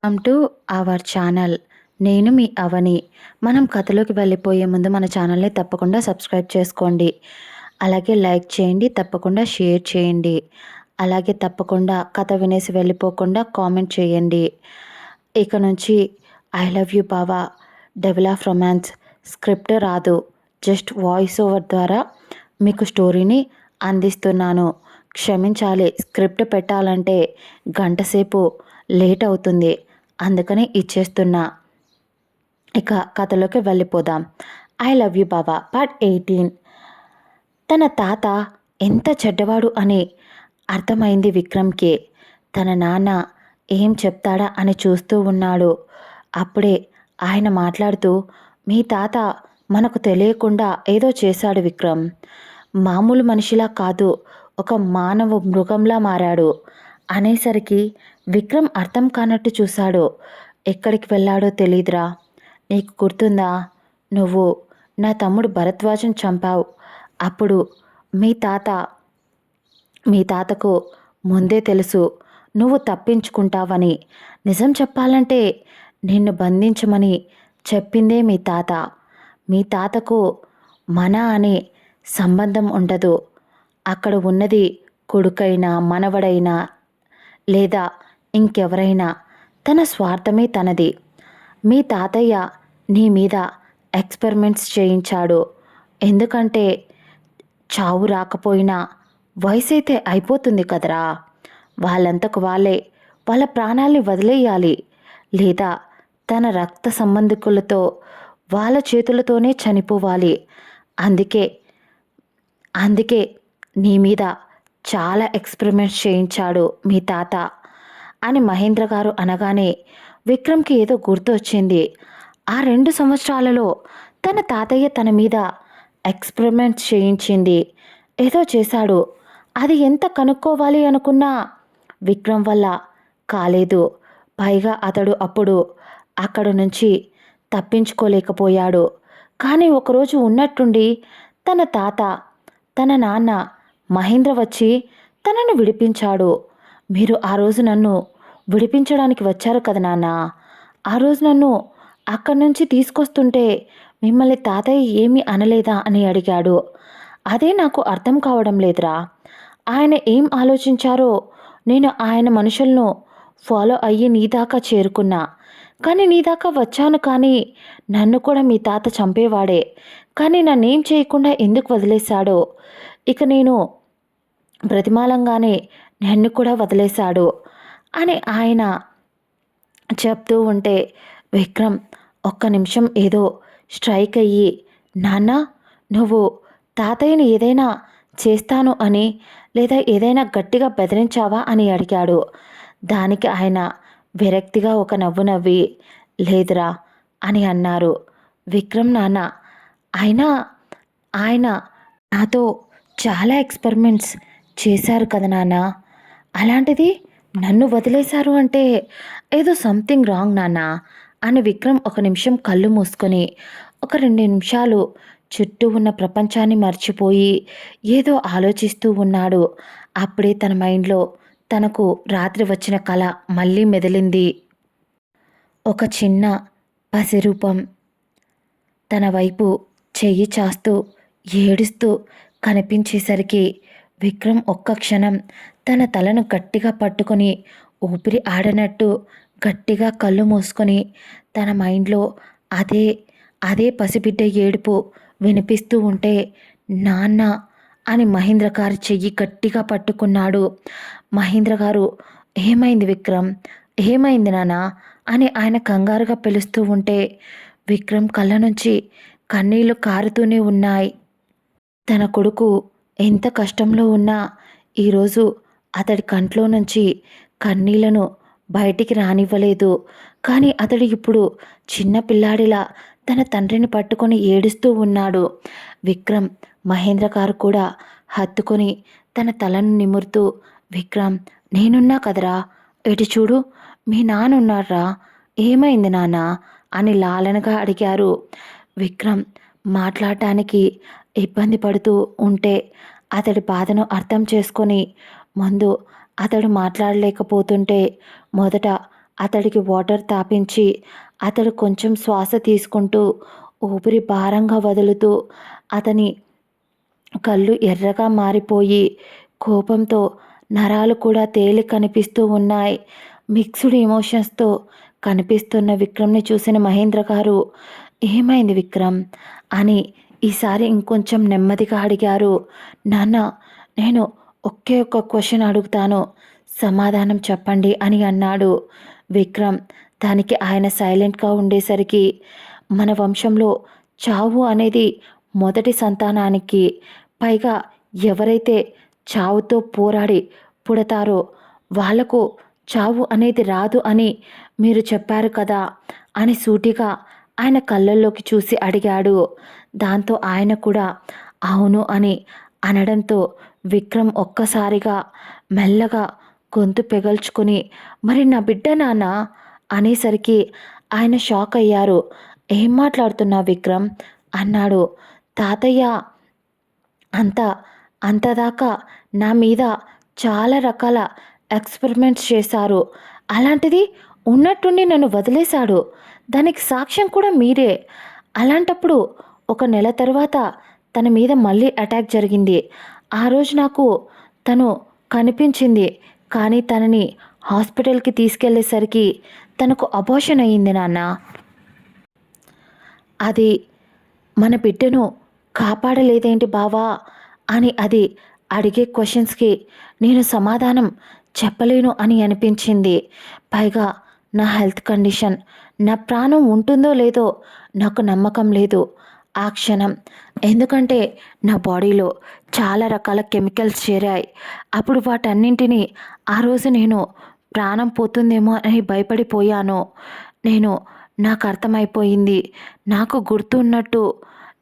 Welcome to our channel. నేను మీ అవని. మనం కథలోకి వెళ్ళిపోయే ముందు మన ఛానల్ని తప్పకుండా సబ్స్క్రైబ్ చేసుకోండి. అలాగే లైక్ చేయండి, తప్పకుండా షేర్ చేయండి. అలాగే తప్పకుండా కథ వినేసి వెళ్ళిపోకుండా కామెంట్ చేయండి. ఇక నుంచి ఐ లవ్ యూ బావా డెవిల్ ఆఫ్ రొమాన్స్ స్క్రిప్ట్ రాదు, జస్ట్ వాయిస్ ఓవర్ ద్వారా మీకు స్టోరీని అందిస్తున్నాను. క్షమించాలి, స్క్రిప్ట్ పెట్టాలంటే గంట సేపు లేట్ అవుతుంది, అందుకని ఇచ్చేస్తున్నా. ఇక కథలోకి వెళ్ళిపోదాం. I love you Baba part 18. తన తాత ఎంత చెడ్డవాడు అని అర్థమైంది విక్రమ్కి. తన నాన్న ఏం చెప్తాడా అని చూస్తూ ఉన్నాడు. అప్పుడే ఆయన మాట్లాడుతూ, మీ తాత మనకు తెలియకుండా ఏదో చేశాడు విక్రమ్. మామూలు మనిషిలా కాదు, ఒక మానవ మృగంలా మారాడు అనేసరికి విక్రమ్ అర్థం కానట్టు చూశాడు. ఎక్కడికి వెళ్ళాడో తెలీదురా. నీకు గుర్తుందా, నువ్వు నా తమ్ముడు భరద్వాజన్ చంపావు. అప్పుడు మీ తాతకు ముందే తెలుసు నువ్వు తప్పించుకుంటావని. నిజం చెప్పాలంటే నిన్ను బంధించమని చెప్పిందే మీ తాత. మీ తాతకు మన అనే సంబంధం ఉండదు. అక్కడ ఉన్నది కొడుకైనా మనవడైనా లేదా ఇంకెవరైనా తన స్వార్థమే తనది. మీ తాతయ్య నీ మీద ఎక్స్పెరిమెంట్స్ చేయించాడు. ఎందుకంటే చావు రాకపోయినా వయసు అయితే అయిపోతుంది కదరా. వాళ్ళంతకు వాళ్ళే వాళ్ళ ప్రాణాల్ని వదిలేయాలి, లేదా తన రక్త సంబంధికులతో వాళ్ళ చేతులతోనే చనిపోవాలి. అందుకే అందుకే నీ మీద చాలా ఎక్స్పెరిమెంట్స్ చేయించాడు మీ తాత అని మహేంద్ర గారు అనగానే విక్రమ్కి ఏదో గుర్తు వచ్చింది. ఆ 2 సంవత్సరాలలో తన తాతయ్య తన మీద ఎక్స్పెరిమెంట్స్ చేయించింది, ఏదో చేశాడు. అది ఎంత కనుక్కోవాలి అనుకున్నా విక్రమ్ వల్ల కాలేదు. పైగా అతడు అప్పుడు అక్కడ నుంచి తప్పించుకోలేకపోయాడు. కానీ ఒకరోజు ఉన్నట్టుండి తన నాన్న మహేంద్ర వచ్చి తనను విడిపించాడు. మీరు ఆ రోజు నన్ను విడిపించడానికి వచ్చారు కదా నాన్న. ఆ రోజు నన్ను అక్కడి నుంచి తీసుకొస్తుంటే మిమ్మల్ని తాతయ్య ఏమీ అనలేదా అని అడిగాడు. అదే నాకు అర్థం కావడం లేదురా. ఆయన ఏం ఆలోచించారో నేను ఆయన మనుషులను ఫాలో అయ్యి నీ దాకా చేరుకున్నా. కానీ నీ దాకా వచ్చాను, కానీ నన్ను కూడా మీ తాత చంపేవాడే. కానీ నన్నేం చేయకుండా ఎందుకు వదిలేశాడో. ఇక నేను బ్రతిమాలంగానే నన్ను కూడా వదిలేశాడు అని ఆయన చెప్తూ ఉంటే విక్రమ్ ఒక్క నిమిషం ఏదో స్ట్రైక్ అయ్యి, నాన్న నువ్వు తాతయ్యని ఏదైనా చేస్తాను అని లేదా ఏదైనా గట్టిగా బెదిరించావా అని అడిగాడు. దానికి ఆయన విరక్తిగా ఒక నవ్వు నవ్వి, లేదురా అని అన్నారు. విక్రమ్ నాన్న అయినా ఆయన నాతో చాలా ఎక్స్పెరిమెంట్స్ చేశారు కదా నాన్న. అలాంటిది నన్ను వదిలేశారు అంటే ఏదో సంథింగ్ రాంగ్ నాన్న అని విక్రమ్ ఒక నిమిషం కళ్ళు మూసుకొని ఒక 2 నిమిషాలు చుట్టూ ఉన్న ప్రపంచాన్ని మర్చిపోయి ఏదో ఆలోచిస్తూ ఉన్నాడు. అప్పుడే తన మైండ్లో తనకు రాత్రి వచ్చిన కల మళ్ళీ మెదిలింది. ఒక చిన్న పసిరూపం తన వైపు చెయ్యి చాస్తూ ఏడుస్తూ కనిపించేసరికి విక్రమ్ ఒక్క క్షణం తన తలను గట్టిగా పట్టుకొని ఊపిరి ఆడనట్టు గట్టిగా కళ్ళు మూసుకొని తన మైండ్లో అదే అదే పసిబిడ్డ ఏడుపు వినిపిస్తూ ఉంటే, నాన్న అని మహేంద్ర గారు చెయ్యి గట్టిగా పట్టుకున్నాడు. మహేంద్ర గారు, ఏమైంది విక్రమ్, ఏమైంది నాన్న అని ఆయన కంగారుగా పిలుస్తూ ఉంటే విక్రమ్ కళ్ళ నుంచి కన్నీళ్లు కారుతూనే ఉన్నాయి. తన కొడుకు ఎంత కష్టంలో ఉన్నా ఈరోజు అతడి కంట్లో నుంచి కన్నీళ్లను బయటికి రానివ్వలేదు. కానీ అతడు ఇప్పుడు చిన్న పిల్లాడిలా తన తండ్రిని పట్టుకొని ఏడుస్తూ ఉన్నాడు. విక్రమ్ మహేంద్ర గారు కూడా హత్తుకొని తన తలను నిమురుతూ, విక్రమ్ నేనున్నా కదరా, ఇటు చూడు మీ నాన్న ఉన్నారా, ఏమైంది నాన్న అని లాలనగా అడిగారు. విక్రమ్ మాట్లాడటానికి ఇబ్బంది పడుతూ ఉంటే అతడి బాధను అర్థం చేసుకొని ముందు అతడు మాట్లాడలేకపోతుంటే మొదట అతడికి వాటర్ తాపించి అతడు కొంచెం శ్వాస తీసుకుంటూ ఊపిరి భారంగా వదులుతూ అతని కళ్ళు ఎర్రగా మారిపోయి కోపంతో నరాలు కూడా తేలి కనిపిస్తూ ఉన్నాయి. మిక్స్డ్ ఎమోషన్స్తో కనిపిస్తున్న విక్రమ్ని చూసిన మహేంద్ర గారు, ఏమైంది విక్రమ్ అని ఈసారి ఇంకొంచెం నెమ్మదిగా అడిగారు. నాన్న, నేను ఒకే ఒక్క క్వశ్చన్ అడుగుతాను, సమాధానం చెప్పండి అని అన్నాడు విక్రమ్. దానికి ఆయన సైలెంట్గా ఉండేసరికి, మన వంశంలో చావు అనేది మొదటి సంతానానికి, పైగా ఎవరైతే చావుతో పోరాడి పుడతారో వాళ్లకు చావు అనేది రాదు అని మీరు చెప్పారు కదా అని సూటిగా ఆయన కళ్ళల్లోకి చూసి అడిగాడు. దాంతో ఆయన కూడా అవును అని అనడంతో విక్రమ్ ఒక్కసారిగా మెల్లగా గొంతు పెగల్చుకొని, మరి నా బిడ్డ నాన్న అనేసరికి ఆయన షాక్ అయ్యారు. ఏం మాట్లాడుతున్నావు విక్రమ్ అన్నాడు. తాతయ్య అంత అంతదాకా నా మీద చాలా రకాల ఎక్స్పెరిమెంట్స్ చేశారు. అలాంటిది ఉన్నట్టుండి నన్ను వదిలేశాడు. దానికి సాక్ష్యం కూడా మీరే. అలాంటప్పుడు ఒక నెల తర్వాత తన మీద మళ్ళీ అటాక్ జరిగింది. ఆ రోజు నాకు తను కనిపించింది. కానీ తనని హాస్పిటల్కి తీసుకెళ్లేసరికి తనకు అబార్షన్ అయ్యింది నాన్న. అది మన బిడ్డను కాపాడలేదేంటి బావా అని అది అడిగే క్వశ్చన్స్కి నేను సమాధానం చెప్పలేను అని అనిపించింది. పైగా నా హెల్త్ కండిషన్, నా ప్రాణం ఉంటుందో లేదో నాకు నమ్మకం లేదు ఆ క్షణం. ఎందుకంటే నా బాడీలో చాలా రకాల కెమికల్స్ చేరాయి. అప్పుడు వాటన్నింటినీ ఆ రోజు నేను ప్రాణం పోతుందేమో అని భయపడిపోయాను. నాకు అర్థమైపోయింది. నాకు గుర్తు ఉన్నట్టు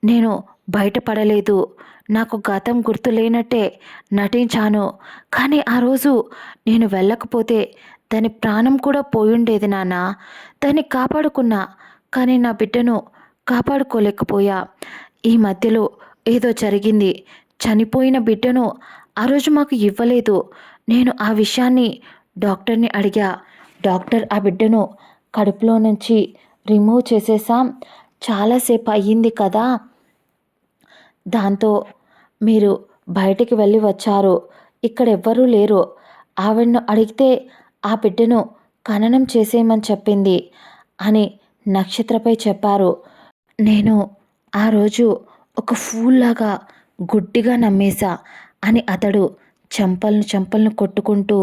నేను బయటపడలేదు. నాకు గతం గుర్తు లేనట్టే నటించాను. కానీ ఆ రోజు నేను వెళ్ళకపోతే దాని ప్రాణం కూడా పోయుండేది నాన్న. దాన్ని కాపాడుకున్నా, కానీ నా బిడ్డను కాపాడుకోలేకపోయా. ఈ మధ్యలో ఏదో జరిగింది. చనిపోయిన బిడ్డను ఆ రోజు మాకు ఇవ్వలేదు. నేను ఆ విషయాన్ని డాక్టర్ని అడిగా. డాక్టర్ ఆ బిడ్డను కడుపులో నుంచి రిమూవ్ చేసేసాం, చాలాసేపు అయ్యింది కదా, దాంతో మీరు బయటికి వెళ్ళి వచ్చారు, ఇక్కడ ఎవ్వరూ లేరు, ఆవిడను అడిగితే ఆ బిడ్డను ఖననం చేసేయమని చెప్పింది అని నక్షత్రపై చెప్పారు. నేను ఆ రోజు ఒక ఫూల్లాగా గుడ్డిగా నమ్మేశా అని అతడు చెంపలను కొట్టుకుంటూ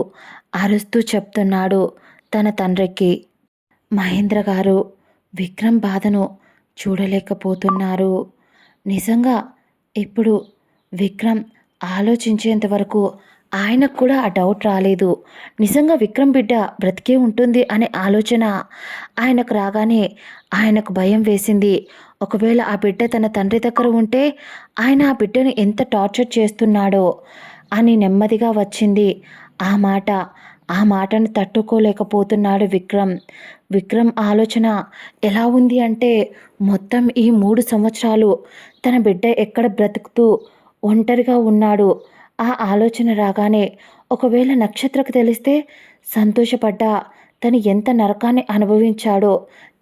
అరుస్తూ చెప్తున్నాడు తన తండ్రికి. మహేంద్ర గారు విక్రమ్ బాధను చూడలేకపోతున్నారు. నిజంగా ఇప్పుడు విక్రమ్ ఆలోచించేంత వరకు ఆయనకు కూడా ఆ డౌట్ రాలేదు. నిజంగా విక్రమ్ బిడ్డ బ్రతికే ఉంటుంది అనే ఆలోచన ఆయనకు రాగానే ఆయనకు భయం వేసింది. ఒకవేళ ఆ బిడ్డ తన తండ్రి దగ్గర ఉంటే ఆయన ఆ బిడ్డను ఎంత టార్చర్ చేస్తున్నాడో అని నెమ్మదిగా వచ్చింది ఆ మాటను తట్టుకోలేకపోతున్నాడు విక్రమ్. విక్రమ్ ఆలోచన ఎలా ఉంది అంటే, మొత్తం ఈ 3 సంవత్సరాలు తన బిడ్డ ఎక్కడ బ్రతుకుతూ ఒంటరిగా ఉన్నాడు. ఆ ఆలోచన రాగానే ఒకవేళ నక్షత్రకు తెలిస్తే సంతోషపడ్డా, తను ఎంత నరకాన్ని అనుభవించాడో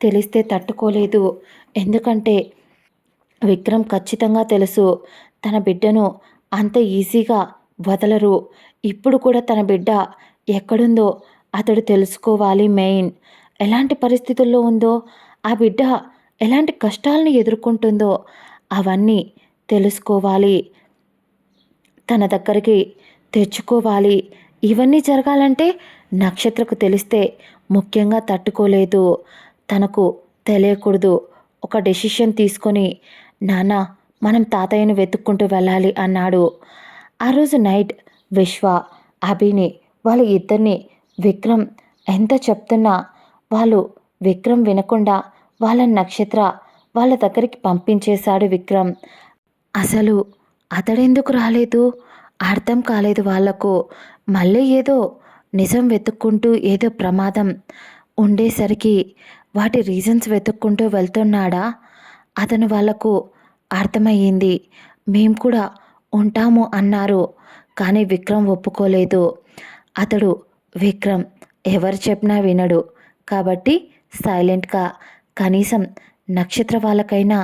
తెలిస్తే తట్టుకోలేదు. ఎందుకంటే విక్రమ్ ఖచ్చితంగా తెలుసు, తన బిడ్డను అంత ఈజీగా వదలరు. ఇప్పుడు కూడా తన బిడ్డ ఎక్కడుందో అతడు తెలుసుకోవాలి. మెయిన్ ఎలాంటి పరిస్థితుల్లో ఉందో, ఆ బిడ్డ ఎలాంటి కష్టాలను ఎదుర్కొంటుందో అవన్నీ తెలుసుకోవాలి, తన దగ్గరికి తెచ్చుకోవాలి. ఇవన్నీ జరగాలంటే నక్షత్రకు తెలిస్తే ముఖ్యంగా తట్టుకోలేదు. తనకు తెలియకూడదు. ఒక డెసిషన్ తీసుకొని, నాన్న మనం తాతయ్యను వెతుక్కుంటూ వెళ్ళాలి అన్నాడు. ఆ రోజు నైట్ విశ్వ, అభిని, వాళ్ళ ఇద్దరిని విక్రమ్ ఎంత చెప్తున్నా వాళ్ళు విక్రమ్ వినకుండా వాళ్ళ నక్షత్ర వాళ్ళ దగ్గరికి పంపించేశాడు విక్రమ్. అసలు అతడెందుకు రాలేదు అర్థం కాలేదు వాళ్లకు. మళ్ళీ ఏదో నిజం వెతుక్కుంటూ ఏదో ప్రమాదం ఉండేసరికి వాటి రీజన్స్ వెతుక్కుంటూ వెళ్తున్నాడా అతను వాళ్లకు అర్థమయ్యింది. మేము కూడా ఉంటాము అన్నారు. కానీ విక్రమ్ ఒప్పుకోలేదు. విక్రమ్ ఎవరు చెప్పినా వినడు. కాబట్టి సైలెంట్గా కనీసం నక్షత్ర వాళ్ళకైనా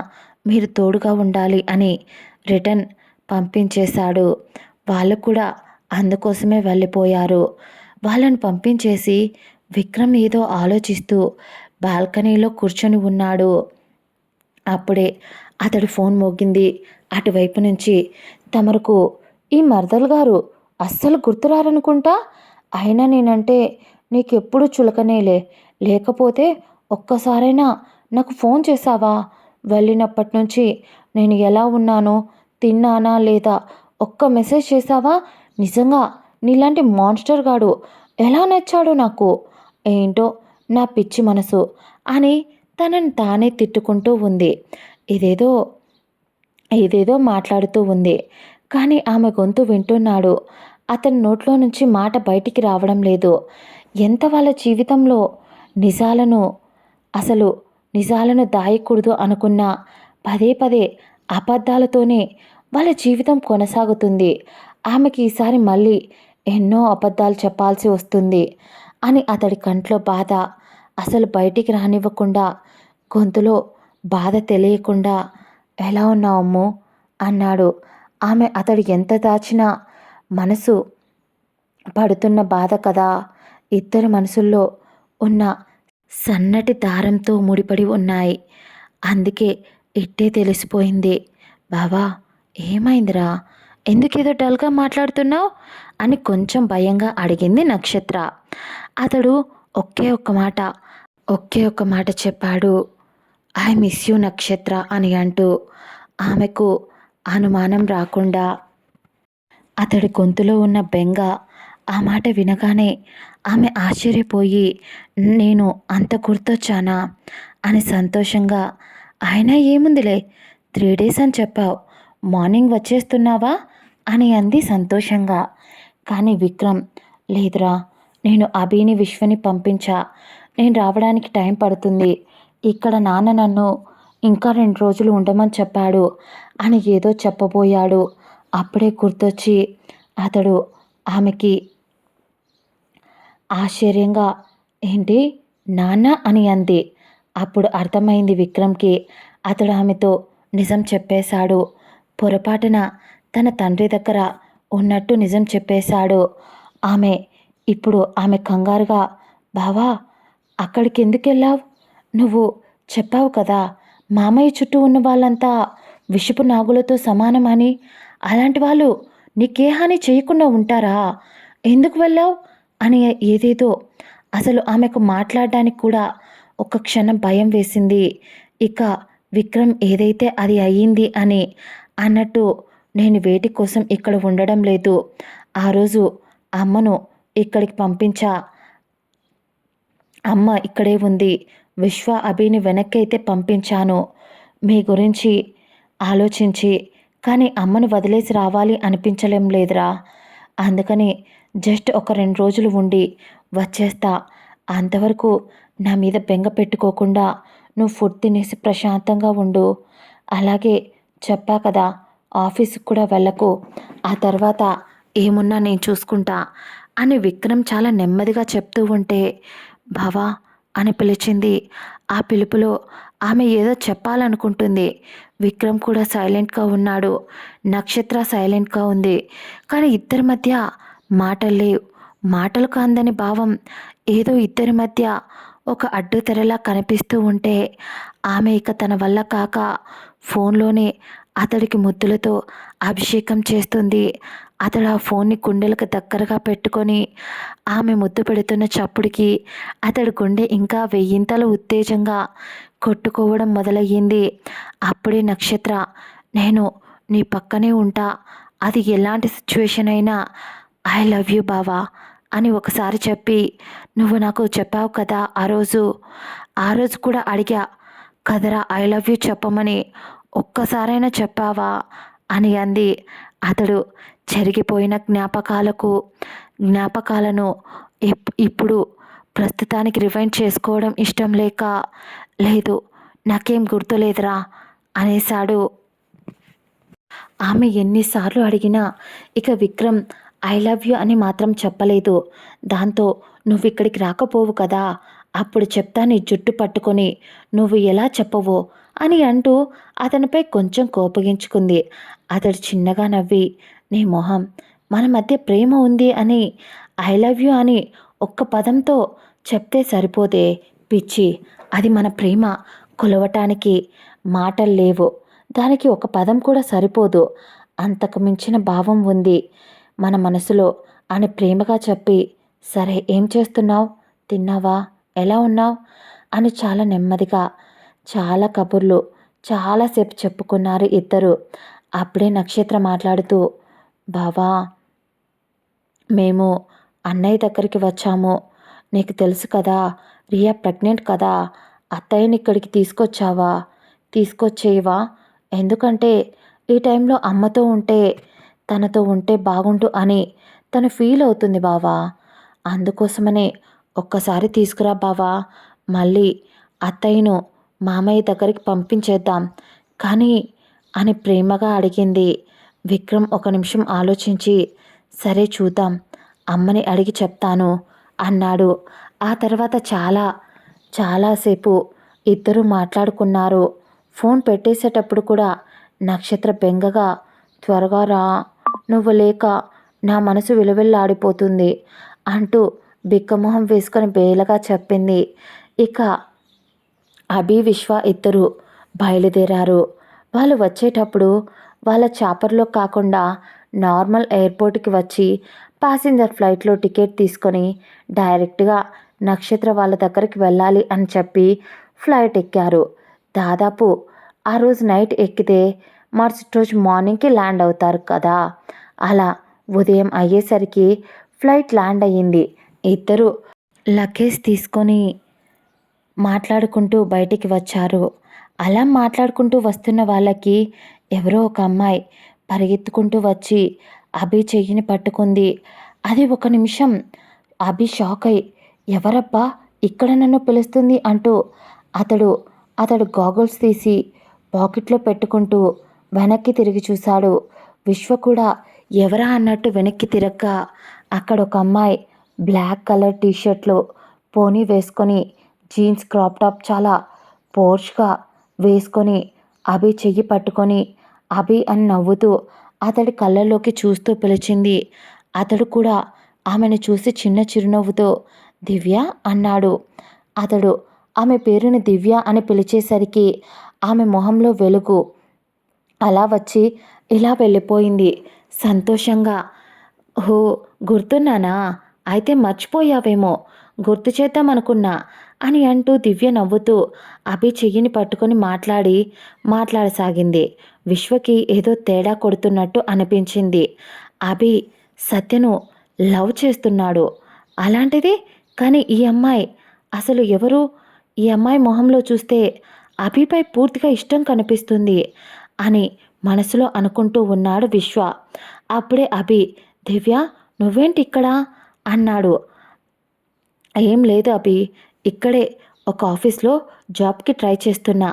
మీరు తోడుగా ఉండాలి అని రిటర్న్ పంపించేశాడు. వాళ్ళు కూడా అందుకోసమే వెళ్ళిపోయారు. వాళ్ళని పంపించేసి విక్రమ్ ఏదో ఆలోచిస్తూ బాల్కనీలో కూర్చొని ఉన్నాడు. అప్పుడే అతడి ఫోన్ మోగింది. అటువైపు నుంచి తమరకు ఈ మరదలు గారు అస్సలు గుర్తురారనుకుంటా. అయినా నేనంటే నీకెప్పుడు చులకనేలే. లేకపోతే ఒక్కసారైనా నాకు ఫోన్ చేశావా? వెళ్ళినప్పటి నుంచి నేను ఎలా ఉన్నానో, తిన్నానా లేదా ఒక్క మెసేజ్ చేశావా? నిజంగా నీలాంటి మాన్స్టర్ గాడు ఎలా నచ్చాడో నాకు. ఏంటో నా పిచ్చి మనసు అని తనని తానే తిట్టుకుంటూ ఉంది. ఇదేదో ఏదేదో మాట్లాడుతూ ఉంది. కానీ ఆమె గొంతు వింటున్నాడు. అతని నోట్లో నుంచి మాట బయటికి రావడం లేదు. ఎంత వాళ్ళ జీవితంలో నిజాలను అసలు నిజాలను దాయకూడదు అనుకున్నా పదే పదే అబద్ధాలతోనే వాళ్ళ జీవితం కొనసాగుతుంది. ఆమెకి ఈసారి మళ్ళీ ఎన్నో అబద్ధాలు చెప్పాల్సి వస్తుంది అని అతడి కంట్లో బాధ అసలు బయటికి రానివ్వకుండా గొంతులో బాధ తెలియకుండా ఎలా ఉన్నావమ్ము అన్నాడు. ఆమె అతడు ఎంత దాచినా మనసు పడుతున్న బాధ కదా. ఇద్దరి మనసుల్లో ఉన్న సన్నటి దారంతో ముడిపడి ఉన్నాయి. అందుకే ఇట్టే తెలిసిపోయింది. బావా ఏమైందిరా? ఎందుకేదో డల్గా మాట్లాడుతున్నావు అని కొంచెం భయంగా అడిగింది నక్షత్ర. అతడు ఒకే ఒక్క మాట చెప్పాడు. ఐ మిస్ యూ నక్షత్ర అని అంటూ ఆమెకు అనుమానం రాకుండా అతడి గొంతులో ఉన్న బెంగ ఆ మాట వినగానే ఆమె ఆశ్చర్యపోయి నేను అంత గుర్తొచ్చానా అని సంతోషంగా అయినా ఏముందిలే 3 days అని చెప్పావు, మార్నింగ్ వచ్చేస్తున్నావా అని అంది సంతోషంగా. కానీ విక్రమ్ లేదురా, నేను అభిని విశ్వని పంపించా, నేను రావడానికి టైం పడుతుంది, ఇక్కడ నాన్న నన్ను ఇంకా 2 రోజులు ఉండమని చెప్పాడు అని ఏదో చెప్పబోయాడు. అప్పుడే గుర్తొచ్చి అతడు ఆమెకి ఆశ్చర్యంగా ఏంటి నాన్న అని అంది. అప్పుడు అర్థమైంది విక్రమ్కి. అతడు ఆమెతో నిజం చెప్పేశాడు. పొరపాటున తన తండ్రి దగ్గర ఉన్నట్టు నిజం చెప్పేశాడు. ఇప్పుడు ఆమె కంగారుగా బావా అక్కడికి ఎందుకు వెళ్ళావు? నువ్వు చెప్పావు కదా మామయ్య చుట్టూ ఉన్న వాళ్ళంతా విషపు నాగులతో సమానం అని. అలాంటి వాళ్ళు నీకే హాని చేయకుండా ఉంటారా? ఎందుకు వెళ్ళావు అని ఏదేదో అసలు ఆమెకు మాట్లాడడానికి కూడా ఒక క్షణం భయం వేసింది. ఇక విక్రమ్ ఏదైతే అది అయ్యింది అని అన్నట్టు నేను వేటి కోసం ఇక్కడ ఉండడం లేదు. ఆ రోజు అమ్మను ఇక్కడికి పంపించా, అమ్మ ఇక్కడే ఉంది. విశ్వ అభిని వెనక్కి అయితే పంపించాను మీ గురించి ఆలోచించి. కానీ అమ్మను వదిలేసి రావాలి అనిపించలేం లేదురా. అందుకని జస్ట్ ఒక 2 రోజులు ఉండి వచ్చేస్తా. అంతవరకు నా మీద బెంగ పెట్టుకోకుండా నువ్వు ఫుడ్ తినేసి ప్రశాంతంగా ఉండు. అలాగే చెప్పా కదా ఆఫీస్కి కూడా వెళ్ళకు, ఆ తర్వాత ఏమున్నా నేను చూసుకుంటా అని విక్రమ్ చాలా నెమ్మదిగా చెప్తూ ఉంటే బావా అని పిలిచింది. ఆ పిలుపులో ఆమె ఏదో చెప్పాలనుకుంటుంది. విక్రమ్ కూడా సైలెంట్గా ఉన్నాడు. నక్షత్ర సైలెంట్గా ఉంది. కానీ ఇద్దరి మధ్య మాటలు లేవు. మాటలకు అందని భావం ఏదో ఇద్దరి మధ్య ఒక అడ్డుతెరలా కనిపిస్తూ ఉంటే ఆమె ఇక తన వల్ల కాక ఫోన్లోనే అతడికి ముద్దులతో అభిషేకం చేస్తుంది. అతడు ఆ ఫోన్ని గుండెలకు దగ్గరగా పెట్టుకొని ఆమె ముద్దు పెడుతున్న చప్పుడికి అతడి గుండె ఇంకా వెయ్యింతలు ఉత్తేజంగా కొట్టుకోవడం మొదలయ్యింది. అప్పుడే నక్షత్ర నేను నీ పక్కనే ఉంటా, అది ఎలాంటి సిచ్యువేషన్ అయినా ఐ లవ్ యూ బావా అని ఒకసారి చెప్పి నువ్వు నాకు చెప్పావు కదా ఆ రోజు కూడా అడిగా కదరా ఐ లవ్ యూ చెప్పమని, ఒక్కసారైనా చెప్పావా అని అంది. అతడు జరిగిపోయిన జ్ఞాపకాలను ఇప్పుడు ప్రస్తుతానికి రివైండ్ చేసుకోవడం ఇష్టం లేక లేదు నాకేం గుర్తులేదురా అనేశాడు. ఆమె ఎన్నిసార్లు అడిగినా ఇక విక్రమ్ ఐ లవ్ యూ అని మాత్రం చెప్పలేదు. దాంతో నువ్వు ఇక్కడికి రాకపోవు కదా అప్పుడు చెప్తా నీ జుట్టు పట్టుకొని నువ్వు ఎలా చెప్పవో అని అంటూ అతనిపై కొంచెం కోపగించుకుంది. అతడు చిన్నగా నవ్వి, నీ మొహం, మన మధ్య ప్రేమ ఉంది అని, ఐ లవ్ యూ అని ఒక్క పదంతో చెప్తే సరిపోదే పిచ్చి. అది మన ప్రేమ కొలవటానికి మాటలు లేవు. దానికి ఒక పదం కూడా సరిపోదు. అంతకు మించిన భావం ఉంది మన మనసులో అని ప్రేమగా చెప్పి, సరే ఏం చేస్తున్నావు, తిన్నావా, ఎలా ఉన్నావు అని చాలా నెమ్మదిగా చాలా కబుర్లు చాలాసేపు చెప్పుకున్నారు ఇద్దరు. అప్పుడే నక్షత్ర మాట్లాడుతూ, బావా, మేము అన్నయ్య దగ్గరికి వచ్చాము. నీకు తెలుసు కదా, రియా ప్రెగ్నెంట్ కదా. అత్తయ్యని ఇక్కడికి తీసుకొచ్చావా, తీసుకొచ్చేయవా? ఎందుకంటే ఈ టైంలో అమ్మతో ఉంటే, తనతో ఉంటే బాగుండు అని తను ఫీల్ అవుతుంది బావా. అందుకోసమనే ఒక్కసారి తీసుకురా బావా. మళ్ళీ అత్తయ్యను మామయ్య దగ్గరికి పంపించేద్దాం కానీ అని ప్రేమగా అడిగింది. విక్రమ్ ఒక నిమిషం ఆలోచించి, సరే చూద్దాం, అమ్మని అడిగి చెప్తాను అన్నాడు. ఆ తర్వాత చాలాసేపు ఇద్దరు మాట్లాడుకున్నారు. ఫోన్ పెట్టేసేటప్పుడు కూడా నక్షత్ర బెంగగా, త్వరగా రా, నువ్వు లేక నా మనసు విలువెల్లాడిపోతుంది అంటూ బిక్కమొహం వేసుకొని బేలగా చెప్పింది. ఇక అభి, విశ్వ ఇద్దరు బయలుదేరారు. వాళ్ళు వచ్చేటప్పుడు వాళ్ళ చాపర్లో కాకుండా నార్మల్ ఎయిర్పోర్ట్కి వచ్చి ప్యాసింజర్ ఫ్లైట్లో టికెట్ తీసుకొని డైరెక్ట్గా నక్షత్ర వాళ్ళ దగ్గరికి వెళ్ళాలి అని చెప్పి ఫ్లైట్ ఎక్కారు. దాదాపు ఆ రోజు నైట్ ఎక్కితే మరుసటి రోజు మార్నింగ్కి ల్యాండ్ అవుతారు కదా. అలా ఉదయం అయ్యేసరికి ఫ్లైట్ ల్యాండ్ అయ్యింది. ఇద్దరు లగేజ్ తీసుకొని మాట్లాడుకుంటూ బయటికి వచ్చారు. అలా మాట్లాడుకుంటూ వస్తున్న వాళ్ళకి ఎవరో ఒక అమ్మాయి పరిగెత్తుకుంటూ వచ్చి అభి చెయ్యిని పట్టుకుంది. అది ఒక నిమిషం అభి షాక్ అయి, ఎవరబ్బా ఇక్కడ నన్ను పిలుస్తుంది అంటూ అతడు గాగుల్స్ తీసి పాకెట్లో పెట్టుకుంటూ వెనక్కి తిరిగి చూశాడు. విశ్వ కూడా ఎవరా అన్నట్టు వెనక్కి తిరగ్గా అక్కడ ఒక అమ్మాయి బ్లాక్ కలర్ టీషర్ట్లో పోనీ వేసుకొని జీన్స్ క్రాప్ టాప్ చాలా పోర్ష్గా వేసుకొని అభి చెయ్యి పట్టుకొని అభి అని నవ్వుతూ అతడి కళ్ళల్లోకి చూస్తూ పిలిచింది. అతడు కూడా ఆమెను చూసి చిన్న చిరునవ్వుతో దివ్య అన్నాడు. అతడు ఆమె పేరుని దివ్య అని పిలిచేసరికి ఆమె మొహంలో వెలుగు అలా వచ్చి ఇలా వెళ్ళిపోయింది సంతోషంగా. ఓ, గుర్తున్నానా? అయితే మర్చిపోయావేమో, గుర్తు చేద్దామనుకున్నా అని అంటూ దివ్య నవ్వుతూ అభి చెయ్యిని పట్టుకొని మాట్లాడసాగింది. విశ్వకి ఏదో తేడా కొడుతున్నట్టు అనిపించింది. అభి సత్యను లవ్ చేస్తున్నాడు. అలాంటిది కానీ ఈ అమ్మాయి అసలు ఎవరు? ఈ అమ్మాయి మొహంలో చూస్తే అభిపై పూర్తిగా ఇష్టం కనిపిస్తుంది అని మనసులో అనుకుంటూ ఉన్నాడు విశ్వ. అప్పుడే అభి, దివ్య నువ్వేంటి ఇక్కడ అన్నాడు. ఏం లేదు అభి, ఇక్కడే ఒక ఆఫీస్లో జాబ్కి ట్రై చేస్తున్నా.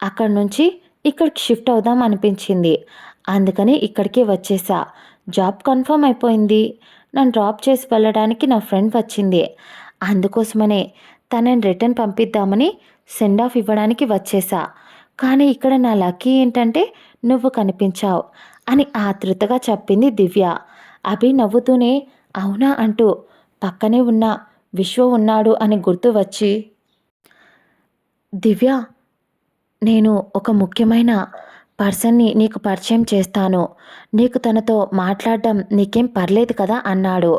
అక్కడి నుంచి ఇక్కడికి షిఫ్ట్ అవుదాం అనిపించింది, అందుకని ఇక్కడికే వచ్చేసా. జాబ్ కన్ఫర్మ్ అయిపోయింది. నన్ను డ్రాప్ చేసి వెళ్ళడానికి నా ఫ్రెండ్ వచ్చింది. అందుకోసమనే తనని రిటర్న్ పంపిద్దామని సెండ్ ఆఫ్ ఇవ్వడానికి వచ్చేసా. కానీ ఇక్కడ నా లక్కీ ఏంటంటే నువ్వు కనిపించావు అని ఆతృతగా చెప్పింది దివ్య. అభి నవ్వుతూనే అవునా అంటూ పక్కనే ఉన్న విశ్వ ఉన్నాడు అని గుర్తు వచ్చి, దివ్య, నేను ఒక ముఖ్యమైన పర్సన్ని నీకు పరిచయం చేస్తాను. నీకు తనతో మాట్లాడడం నీకేం పర్లేదు కదా అన్నాడు.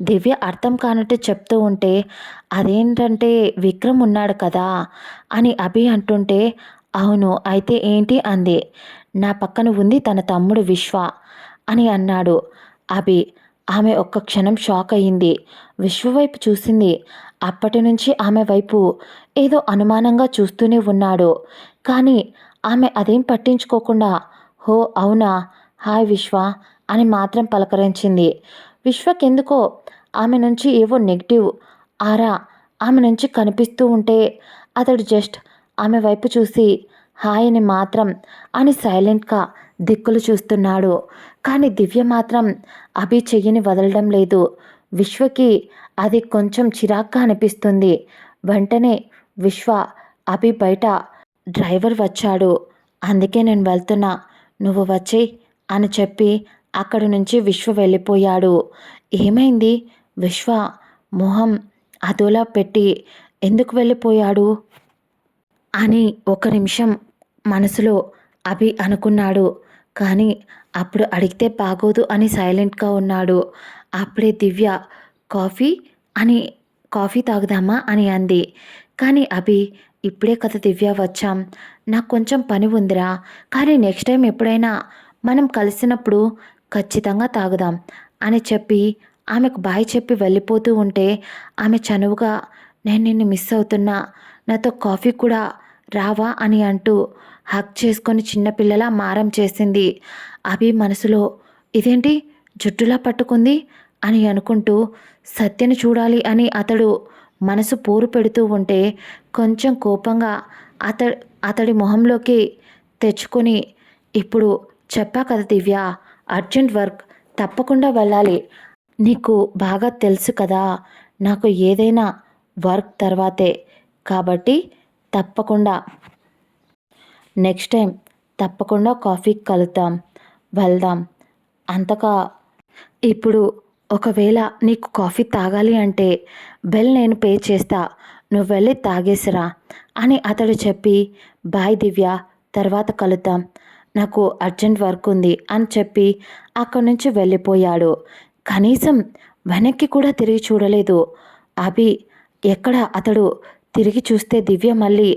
దివ్య అర్థం కానట్టు చెప్తూ ఉంటే, అదేంటంటే విక్రమ్ ఉన్నాడు కదా అని అభి అంటుంటే, అవును అయితే ఏంటి అంది. నా పక్కన ఉంది తన తమ్ముడు విశ్వ అని అన్నాడు అభి. ఆమె ఒక్క క్షణం షాక్ అయ్యింది. విశ్వ వైపు చూసింది. అప్పటి నుంచి ఆమె వైపు ఏదో అనుమానంగా చూస్తూనే ఉన్నాడు. కానీ ఆమె అదేం పట్టించుకోకుండా, హో అవునా, హాయ్ విశ్వ అని మాత్రం పలకరించింది. విశ్వకెందుకో ఆమె నుంచి ఏవో నెగిటివ్ ఆరా ఆమె నుంచి కనిపిస్తూ ఉంటే అతడు జస్ట్ ఆమె వైపు చూసి హాయ్ అని మాత్రం అని సైలెంట్గా దిక్కులు చూస్తున్నాడు. కానీ దివ్య మాత్రం అభి చెయ్యిని వదలడం లేదు. విశ్వకి అది కొంచెం చిరాగ్గా అనిపిస్తుంది. వెంటనే విశ్వ అభి బయట డ్రైవర్ వచ్చాడు, అందుకే నేను వెళ్తున్నా, నువ్వు వచ్చి అని చెప్పి అక్కడి నుంచి విశ్వ వెళ్ళిపోయాడు. ఏమైంది? విశ్వ మొహం అదోలా పెట్టి ఎందుకు వెళ్ళిపోయాడు అని ఒక నిమిషం మనసులో అభి అనుకున్నాడు. కానీ అప్పుడు అడిగితే బాగోదు అని సైలెంట్గా ఉన్నాడు. అప్పుడే దివ్య కాఫీ అని కాఫీ తాగుదామా అని అంది. కానీ అభి ఇప్పుడే కదా దివ్య వచ్చాం, నాకు కొంచెం పని ఉందిరా, కానీ నెక్స్ట్ టైం ఎప్పుడైనా మనం కలిసినప్పుడు ఖచ్చితంగా తాగుదాం అని చెప్పి ఆమెకు బాయ్ చెప్పి వెళ్ళిపోతూ ఉంటే ఆమె చనువుగా నేను నిన్ను మిస్ అవుతున్నా, నాతో కాఫీ కూడా రావా అని అంటూ హక్ చేసుకొని చిన్నపిల్లలా మారం చేసింది. అభి మనసులో ఇదేంటి జుట్టులా పట్టుకుంది అని అనుకుంటూ సత్యని చూడాలి అని అతడు మనసు పోరు పెడుతూ ఉంటే కొంచెం కోపంగా అతడి మొహంలోకి తెచ్చుకొని, ఇప్పుడు చెప్పా కదా దివ్య, అర్జెంట్ వర్క్, తప్పకుండా వెళ్ళాలి, నీకు బాగా తెలుసు కదా నాకు ఏదైనా వర్క్ తర్వాతే, కాబట్టి తప్పకుండా నెక్స్ట్ టైం తప్పకుండా కాఫీకి కలుద్దాం, వెళ్దాం. అంతగా ఇప్పుడు ఒకవేళ నీకు కాఫీ తాగాలి అంటే బెల్ నేను పే చేస్తా, నువ్వు వెళ్ళి తాగేసిరా అని అతడు చెప్పి బాయ్ దివ్య, తర్వాత కలుద్దాం, నాకు అర్జెంట్ వర్క్ ఉంది అని చెప్పి అక్కడి నుంచి వెళ్ళిపోయాడు. కనీసం వెనక్కి కూడా తిరిగి చూడలేదు అభి. ఎక్కడ అతడు తిరిగి చూస్తే దివ్య మళ్ళీ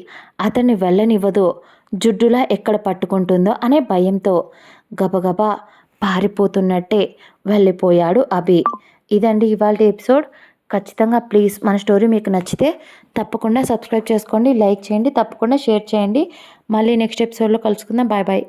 అతన్ని వెళ్ళనివ్వదో, జుడ్డులా ఎక్కడ పట్టుకుంటుందో అనే భయంతో గబగబా పారిపోతున్నట్టే వెళ్ళిపోయాడు అభి. ఇదండి ఇవాళ ఎపిసోడ్. ఖచ్చితంగా ప్లీజ్ మన స్టోరీ మీకు నచ్చితే తప్పకుండా సబ్స్క్రైబ్ చేసుకోండి, లైక్ చేయండి, తప్పకుండా షేర్ చేయండి. మళ్ళీ నెక్స్ట్ ఎపిసోడ్లో కలుసుకుందాం. Bye bye.